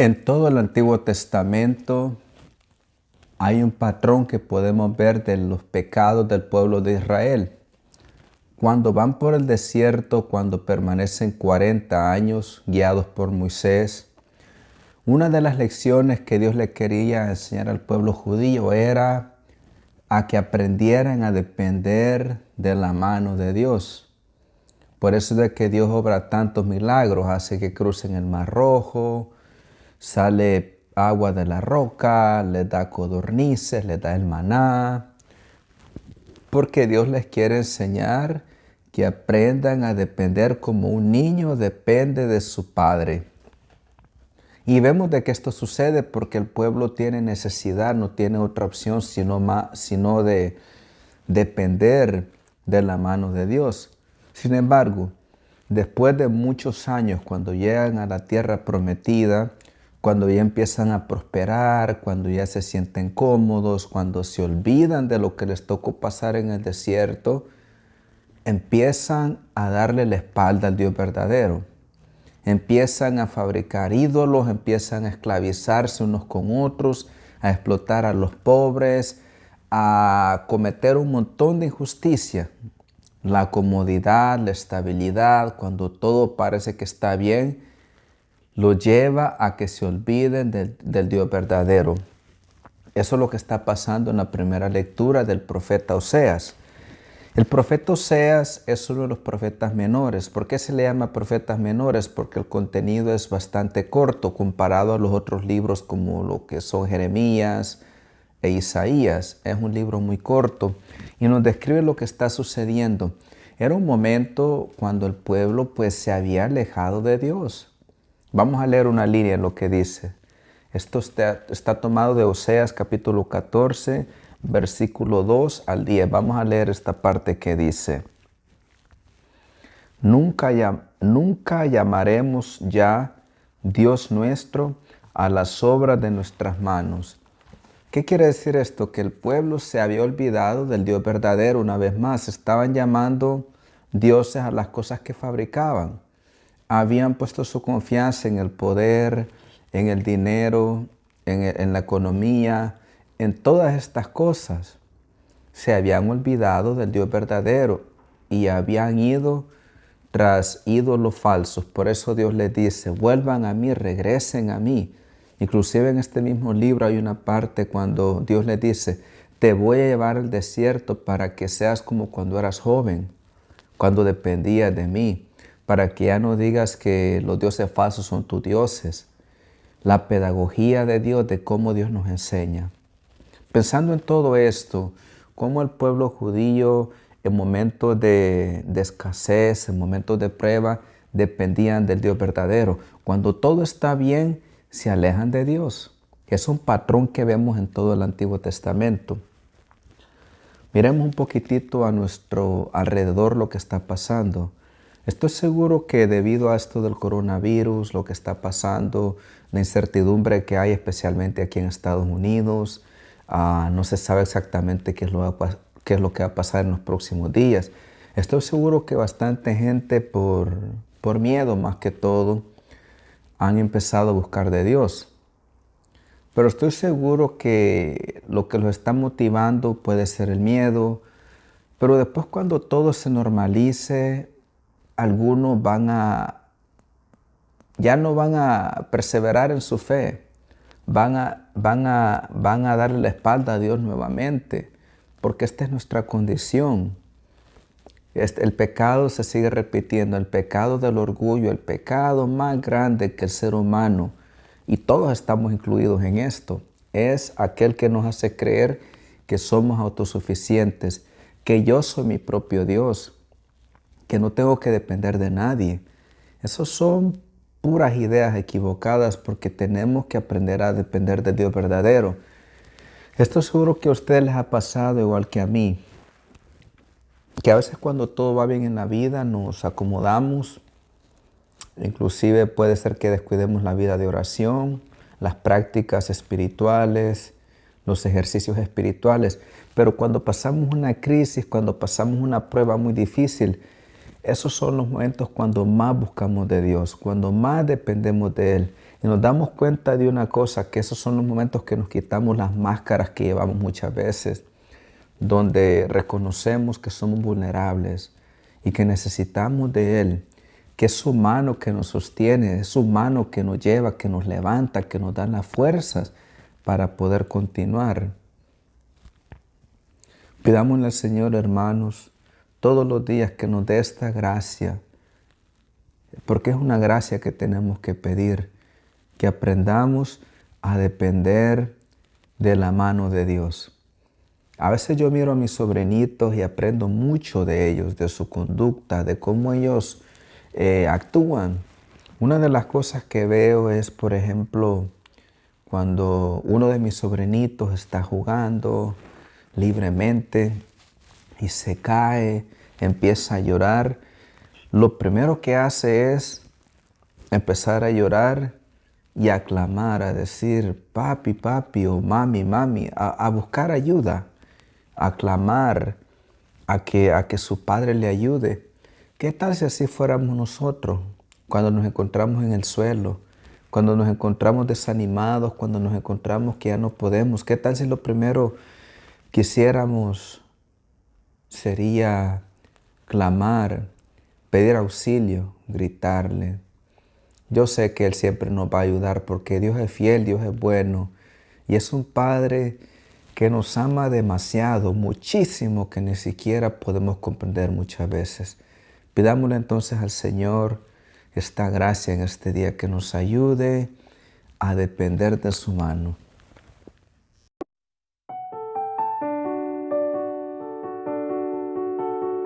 En todo el Antiguo Testamento hay un patrón que podemos ver de los pecados del pueblo de Israel. Cuando van por el desierto, cuando permanecen 40 años guiados por Moisés, una de las lecciones que Dios le quería enseñar al pueblo judío era a que aprendieran a depender de la mano de Dios. Por eso es de que Dios obra tantos milagros, hace que crucen el Mar Rojo, sale agua de la roca, les da codornices, les da el maná, porque Dios les quiere enseñar que aprendan a depender como un niño depende de su padre. Y vemos de que esto sucede porque el pueblo tiene necesidad, no tiene otra opción sino de depender de la mano de Dios. Sin embargo, después de muchos años, cuando llegan a la tierra prometida, cuando ya empiezan a prosperar, cuando ya se sienten cómodos, cuando se olvidan de lo que les tocó pasar en el desierto, empiezan a darle la espalda al Dios verdadero. Empiezan a fabricar ídolos, empiezan a esclavizarse unos con otros, a explotar a los pobres, a cometer un montón de injusticia. La comodidad, la estabilidad, cuando todo parece que está bien, lo lleva a que se olviden del Dios verdadero. Eso es lo que está pasando en la primera lectura del profeta Oseas. El profeta Oseas es uno de los profetas menores. ¿Por qué se le llama profetas menores? Porque el contenido es bastante corto comparado a los otros libros como lo que son Jeremías e Isaías. Es un libro muy corto y nos describe lo que está sucediendo. Era un momento cuando el pueblo se había alejado de Dios. Vamos a leer una línea en lo que dice. Esto está tomado de Oseas capítulo 14, versículo 2 al 10. Vamos a leer esta parte que dice: Nunca llamaremos ya Dios nuestro a las obras de nuestras manos. ¿Qué quiere decir esto? Que el pueblo se había olvidado del Dios verdadero una vez más. Estaban llamando dioses a las cosas que fabricaban. Habían puesto su confianza en el poder, en el dinero, en la economía, en todas estas cosas. Se habían olvidado del Dios verdadero y habían ido tras ídolos falsos. Por eso Dios les dice: vuelvan a mí, regresen a mí. Inclusive en este mismo libro hay una parte cuando Dios les dice: te voy a llevar al desierto para que seas como cuando eras joven, cuando dependías de mí, para que ya no digas que los dioses falsos son tus dioses. La pedagogía de Dios, de cómo Dios nos enseña. Pensando en todo esto, cómo el pueblo judío en momentos de escasez, en momentos de prueba, dependían del Dios verdadero. Cuando todo está bien, se alejan de Dios. Es un patrón que vemos en todo el Antiguo Testamento. Miremos un poquitito a nuestro alrededor lo que está pasando. Estoy seguro que debido a esto del coronavirus, lo que está pasando, la incertidumbre que hay especialmente aquí en Estados Unidos, no se sabe exactamente qué es lo que va a pasar en los próximos días. Estoy seguro que bastante gente por miedo más que todo han empezado a buscar de Dios. Pero estoy seguro que lo que los está motivando puede ser el miedo, pero después cuando todo se normalice, algunos ya no van a perseverar en su fe, van a darle la espalda a Dios nuevamente, porque esta es nuestra condición. El pecado se sigue repitiendo, el pecado del orgullo, el pecado más grande que el ser humano, y todos estamos incluidos en esto, es aquel que nos hace creer que somos autosuficientes, que yo soy mi propio Dios, que no tengo que depender de nadie. Esos son puras ideas equivocadas porque tenemos que aprender a depender del Dios verdadero. Esto seguro que a ustedes les ha pasado igual que a mí, que a veces cuando todo va bien en la vida nos acomodamos, inclusive puede ser que descuidemos la vida de oración, las prácticas espirituales, los ejercicios espirituales, pero cuando pasamos una crisis, cuando pasamos una prueba muy difícil, Esos son los momentos cuando más buscamos de Dios, cuando más dependemos de Él. Y nos damos cuenta de una cosa, que esos son los momentos que nos quitamos las máscaras que llevamos muchas veces, donde reconocemos que somos vulnerables y que necesitamos de Él, que es su mano que nos sostiene, es su mano que nos lleva, que nos levanta, que nos da las fuerzas para poder continuar. Pidámosle al Señor, hermanos, todos los días que nos dé esta gracia, porque es una gracia que tenemos que pedir, que aprendamos a depender de la mano de Dios. A veces yo miro a mis sobrinitos y aprendo mucho de ellos, de su conducta, de cómo ellos actúan. Una de las cosas que veo es, por ejemplo, cuando uno de mis sobrinitos está jugando libremente y se cae, empieza a llorar, lo primero que hace es empezar a llorar y a clamar, a decir papi, papi o mami, mami, a buscar ayuda, a clamar, a que su padre le ayude. ¿Qué tal si así fuéramos nosotros cuando nos encontramos en el suelo, cuando nos encontramos desanimados, cuando nos encontramos que ya no podemos? ¿Qué tal si lo primero que hiciéramos sería clamar, pedir auxilio, gritarle? Yo sé que Él siempre nos va a ayudar porque Dios es fiel, Dios es bueno y es un Padre que nos ama demasiado, muchísimo, que ni siquiera podemos comprender muchas veces. Pidámosle entonces al Señor esta gracia en este día, que nos ayude a depender de su mano.